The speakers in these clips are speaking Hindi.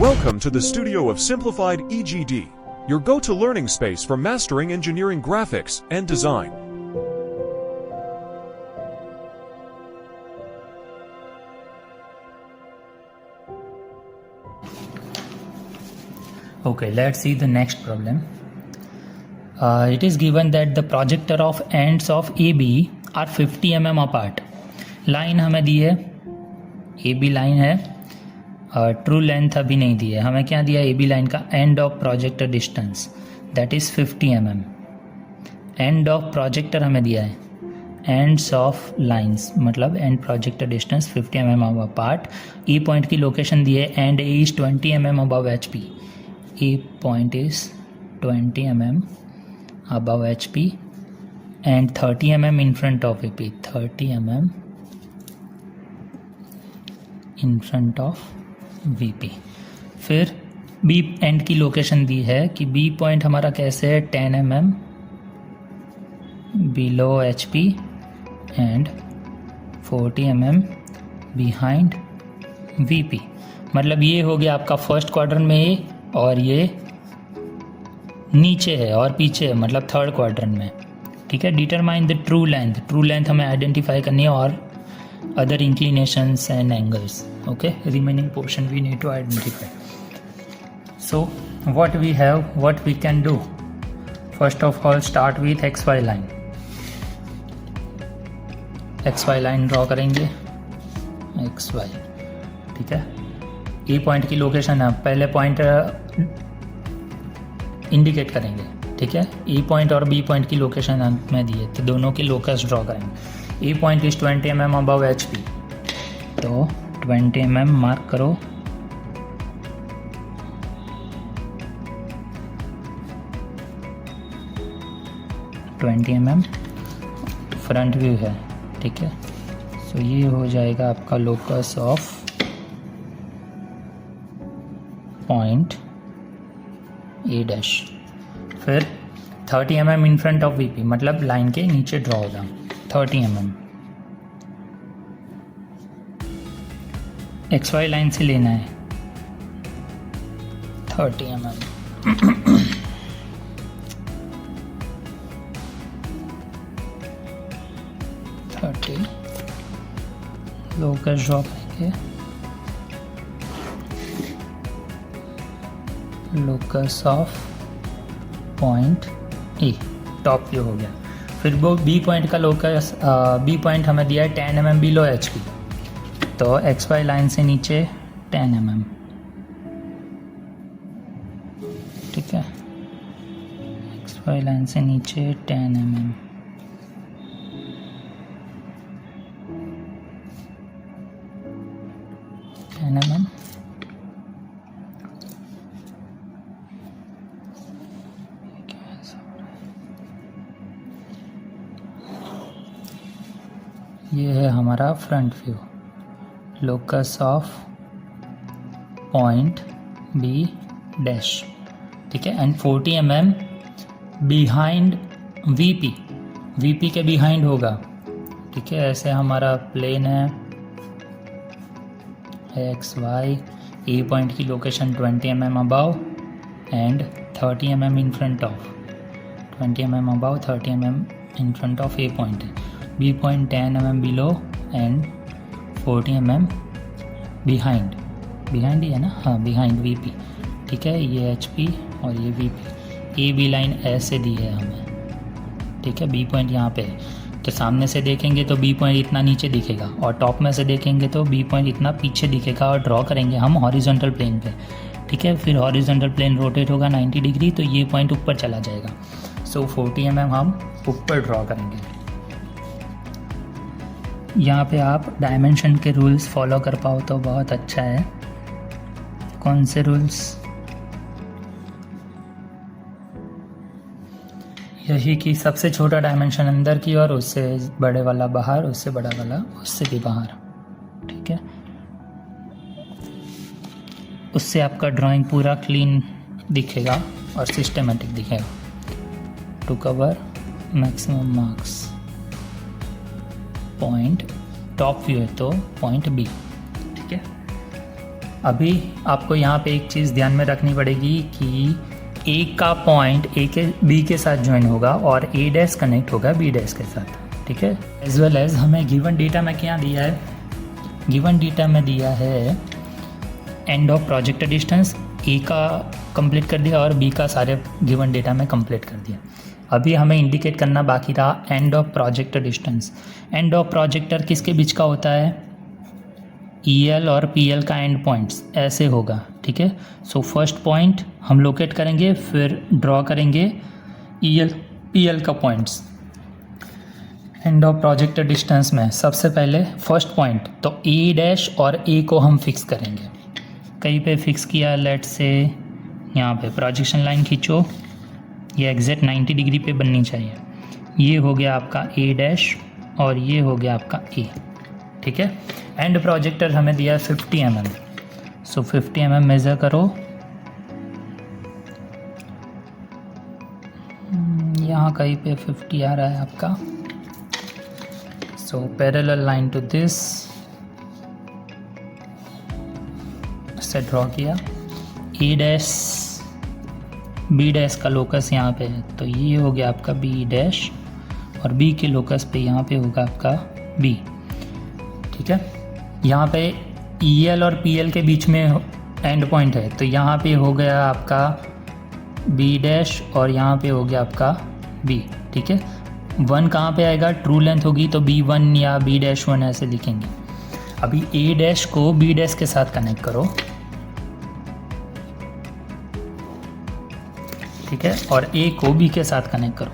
Welcome to the studio of Simplified EGD, your go-to learning space for mastering engineering graphics and design. Okay, let's see the next problem. It is given that the projector of ends of AB are 50 mm apart. Line हमें दी है, AB लाइन है, ट्रू लेंथ अभी नहीं दी है. हमें क्या दिया है AB लाइन का end of projector distance that is 50 mm. End of projector हमें दिया है, एंड्स ऑफ लाइंस मतलब and projector distance 50 mm apart. E point की लोकेशन दी है and A is 20 mm above HP. E point is 20 mm above HP and 30 mm in front of VP. 30 mm in front of VP. फिर B एंड की लोकेशन दी है कि B पॉइंट हमारा कैसे है 10 mm below HP and 40 mm behind VP. मतलब ये हो गया आपका फर्स्ट क्वाड्रेंट में A और ये नीचे है और पीछे है मतलब थर्ड क्वाड्रेंट में. ठीक है. Determine the true length. True length हमें आइडेंटिफाई करनी है और other inclinations and angles. Okay. Remaining portion we need to identify. So what we have, what we can do. First of all start with X Y line. X Y line draw करेंगे. X Y. ठीक है. ई पॉइंट की लोकेशन है, पहले पॉइंट इंडिकेट करेंगे. ठीक है. ई पॉइंट और बी पॉइंट की लोकेशन में दी है तो दोनों की लोकस ड्रॉ करेंगे. ई point is 20 mm above HP तो 20 mm मार्क करो. फ्रंट व्यू है. ठीक है. सो ये हो जाएगा आपका locus of point A dash. फिर 30 mm in front of VP मतलब लाइन के नीचे ड्रॉ होगा 30 mm. XY लाइन से लेना है 30 mm. लोकस ड्रॉ करेंगे. Locus of point A top view हो गया. फिर वो बी पॉइंट का लोकस, बी पॉइंट हमें दिया है 10 mm बिलो HP तो एक्स वाई लाइन से नीचे 10 mm. ठीक है. एक्स वाई लाइन से नीचे 10 mm. ये है हमारा front view. Locus of point B dash. ठीक है. And 40 mm behind VP. VP के बिहाइंड होगा. ठीक है. ऐसे हमारा प्लेन है एक्स वाई. ए पॉइंट की location 20 mm above and 30 mm in front of. 20 mm above 30 mm in front of A point है. B point 10 mm below and 40 mm behind. Behind ही है ना. हाँ, बिहाइंड VP. ठीक है. ये HP और ये VP. ए बी लाइन ऐसे दी है हमें. ठीक है. बी पॉइंट यहाँ पे है तो सामने से देखेंगे तो बी पॉइंट इतना नीचे दिखेगा और टॉप में से देखेंगे तो बी पॉइंट इतना पीछे दिखेगा और ड्रॉ करेंगे हम हॉरिजॉन्टल प्लेन पे. ठीक है. फिर हॉरिजॉन्टल प्लेन रोटेट होगा 90 डिग्री तो ये पॉइंट ऊपर चला जाएगा. सो 40 mm हम ऊपर ड्रॉ करेंगे. यहाँ पे आप डायमेंशन के रूल्स फॉलो कर पाओ तो बहुत अच्छा है. कौन से रूल्स? यही कि सबसे छोटा डायमेंशन अंदर की और उससे बड़े वाला बाहर, उससे बड़ा वाला उससे भी बाहर. ठीक है. उससे आपका ड्राइंग पूरा क्लीन दिखेगा और सिस्टमेटिक दिखेगा. To cover maximum marks. Point top view है तो पॉइंट बी. ठीक है. अभी आपको यहाँ पे एक चीज़ ध्यान में रखनी पड़ेगी कि ए का पॉइंट ए के बी के साथ ज्वाइन होगा और ए डैश कनेक्ट होगा बी डैश के साथ, ठीक है। एज वेल एज हमें गिवन डेटा में क्या दिया है, गिवन डेटा में दिया है एंड ऑफ प्रोजेक्ट डिस्टेंस, ए का कंप्लीट कर दिया और बी का सारे गिवन डेटा में कंप्लीट कर दिया। अभी हमें इंडिकेट करना बाकी था end of project distance. End of projector किसके बीच का होता है, EL और PL का एंड पॉइंट्स ऐसे होगा, ठीक है। सो फर्स्ट पॉइंट हम लोकेट करेंगे, फिर ड्रॉ करेंगे EL PL का points. End of project distance में सबसे पहले फर्स्ट पॉइंट तो A डैश और A को हम फिक्स करेंगे। कहीं पे फिक्स किया, लेट से यहाँ पे प्रोजेक्शन लाइन खींचो, ये एग्जैक्ट 90 डिग्री पे बननी चाहिए। ये हो गया आपका A डैश और ये हो गया आपका A, ठीक है। एंड प्रोजेक्टर हमें दिया है 50 mm, सो 50 mm मेज़र करो। यहाँ कहीं पे 50 आ रहा है आपका। So parallel line to this से ड्रॉ किया। ए डैश बी डैश का लोकस यहाँ पे है, तो ये हो गया आपका बी डैश और बी के लोकस पे यहाँ पे होगा आपका बी, ठीक है। यहाँ पे EL और PL के बीच में एंड पॉइंट है, तो यहाँ पे हो गया आपका बी डैश और यहाँ पे हो गया आपका बी, ठीक है। 1 कहाँ पे आएगा, ट्रू लेंथ होगी तो B1 या B डैश 1 ऐसे लिखेंगे। अभी A डैश को B डैश के साथ कनेक्ट करो, ठीक है, और A को B के साथ कनेक्ट करो।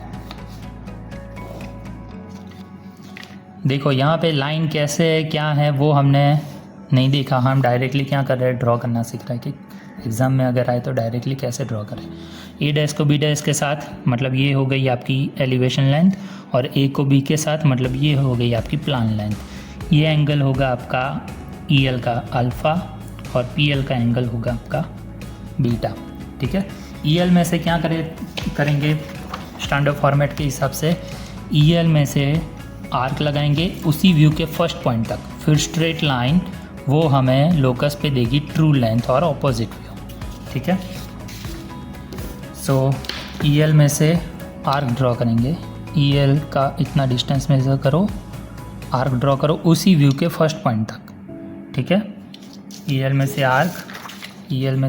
देखो यहाँ पे लाइन कैसे है, क्या है वो हमने नहीं देखा, हम डायरेक्टली क्या कर रहे हैं, ड्रॉ करना सीख रहे हैं कि एग्ज़ाम में अगर आए तो डायरेक्टली कैसे ड्रॉ करें। ए डैश को बी डैश के साथ मतलब ये हो गई आपकी एलिवेशन लेंथ, और ए को बी के साथ मतलब ये हो गई आपकी प्लान लेंथ। ये एंगल होगा आपका EL का अल्फ़ा और PL का एंगल होगा आपका बीटा, ठीक है। EL में से क्या करेंगे स्टैंडर्ड फॉर्मेट के हिसाब से, EL में से आर्क लगाएंगे उसी व्यू के फर्स्ट पॉइंट तक, फिर स्ट्रेट लाइन वो हमें लोकस पे देगी ट्रू लेंथ और ऑपोजिट व्यू, ठीक है। सो EL में से आर्क ड्रॉ करेंगे, EL का इतना डिस्टेंस मेज़र करो, आर्क ड्रॉ करो उसी व्यू के फर्स्ट पॉइंट तक, ठीक है। EL में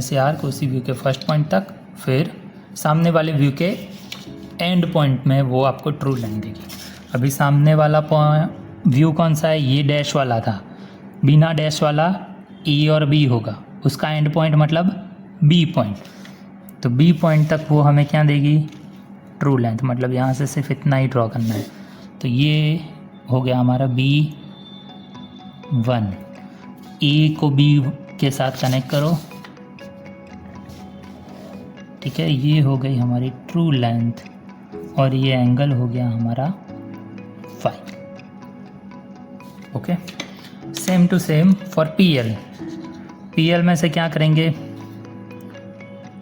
से आर्क उसी व्यू के फर्स्ट पॉइंट तक, फिर सामने वाले व्यू के एंड पॉइंट में वो आपको ट्रू लेंथ देगी। अभी सामने वाला व्यू कौन सा है, ये डैश वाला था, बिना डैश वाला E और B होगा, उसका एंड पॉइंट मतलब B पॉइंट, तो B पॉइंट तक वो हमें क्या देगी, ट्रू लेंथ, मतलब यहाँ से सिर्फ इतना ही ड्रॉ करना है। तो ये हो गया हमारा B1। A को B के साथ कनेक्ट करो, ठीक है, ये हो गई हमारी ट्रू लेंथ और ये एंगल हो गया हमारा 5, okay. Same to same for PL में से क्या करेंगे,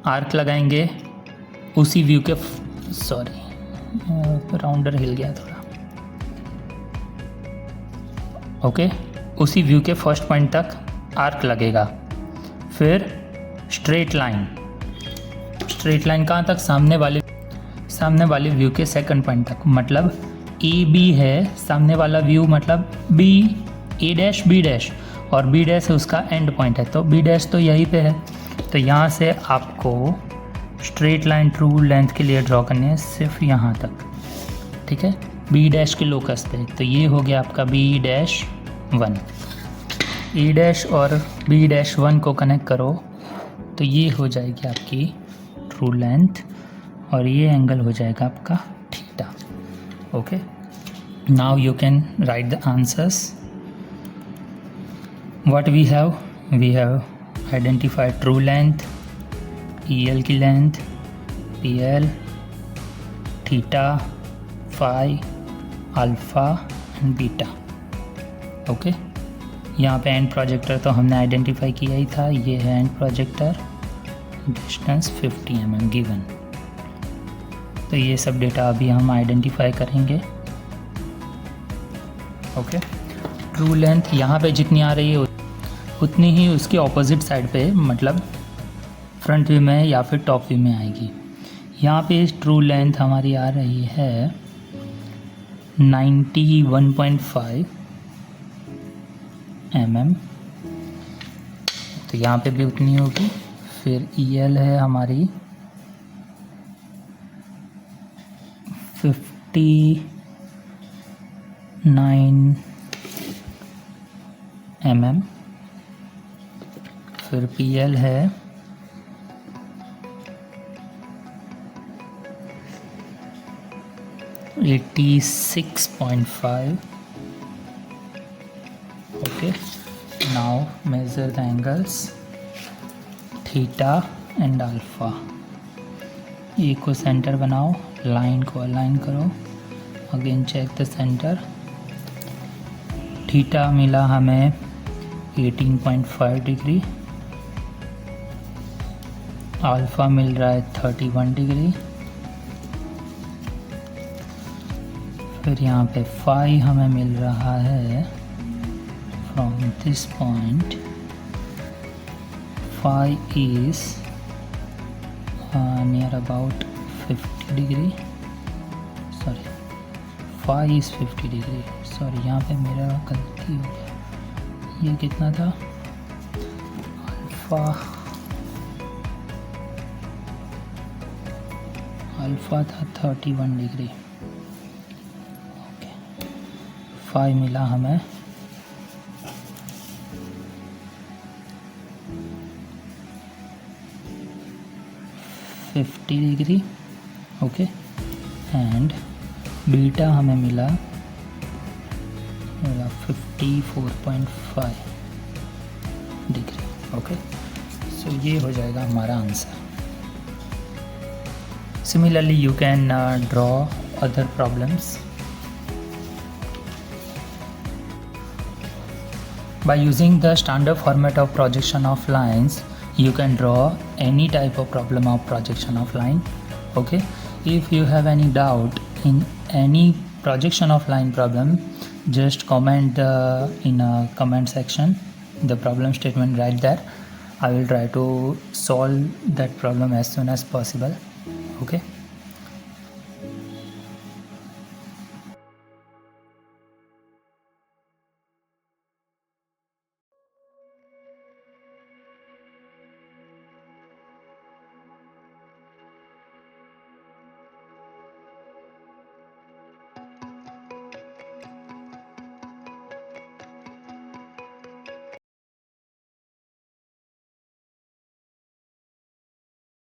आर्क लगाएंगे उसी व्यू के, सॉरी राउंडर हिल गया थोड़ा, ओके, उसी व्यू के फर्स्ट पॉइंट तक आर्क लगेगा, फिर स्ट्रेट लाइन कहाँ तक, सामने वाले व्यू के सेकंड पॉइंट तक, मतलब AB है सामने वाला व्यू, मतलब A डैश B डैश और B डैश है उसका एंड पॉइंट है, तो B डैश तो यहीं पे है, तो यहाँ से आपको स्ट्रेट लाइन ट्रू लेंथ के लिए ड्रॉ करनी है सिर्फ यहाँ तक, ठीक है, B डैश के लोकस पे। तो ये हो गया आपका B डैश 1, E डैश और B डैश 1 को कनेक्ट करो तो ये हो जाएगी आपकी ट्रू लेंथ और ये एंगल हो जाएगा आपका theta, okay. Now you can write the answers. What we have identified true length, EL की length, PL, theta, phi, alpha and beta, okay. यहाँ पे एंड प्रोजेक्टर तो हमने आइडेंटिफाई किया ही था, ये है and projector, distance 50 mm given. तो ये सब डेटा अभी हम आइडेंटिफाई करेंगे, ओके। ट्रू लेंथ यहाँ पे जितनी आ रही है उतनी ही उसके ऑपोजिट साइड पे, मतलब फ्रंट व्यू में या फिर टॉप व्यू में आएगी। यहाँ पे ट्रू लेंथ हमारी आ रही है 91.5 mm, तो यहाँ पे भी उतनी होगी। फिर EL है हमारी 59 mm, फिर PL है 86.5. Okay, now measure the angles theta and alpha. ए को सेंटर बनाओ, लाइन को अलाइन करो, again check the centre. Theta मिला हमें 18.5 डिग्री, अल्फ़ा मिल रहा है 31 डिग्री, फिर यहाँ पे फाई हमें मिल रहा है from this point, phi is near about 50 degree, sorry phi is 50 degree, sorry यहाँ पे मेरा गलती हो गया, ये कितना था, अल्फ़ा था 31 डिग्री। ओके, फाई मिला हमें 50 डिग्री। ओके, एंड बीटा हमें मिला 54.5 डिग्री। ओके, सो ये हो जाएगा हमारा answer. Similarly, you can draw other problems. By using the standard format of projection of lines, you can draw any type of problem of projection of line. Okay, if you have any doubt in any projection of line problem, just comment in a comment section the problem statement right there. I will try to solve that problem as soon as possible. Okay,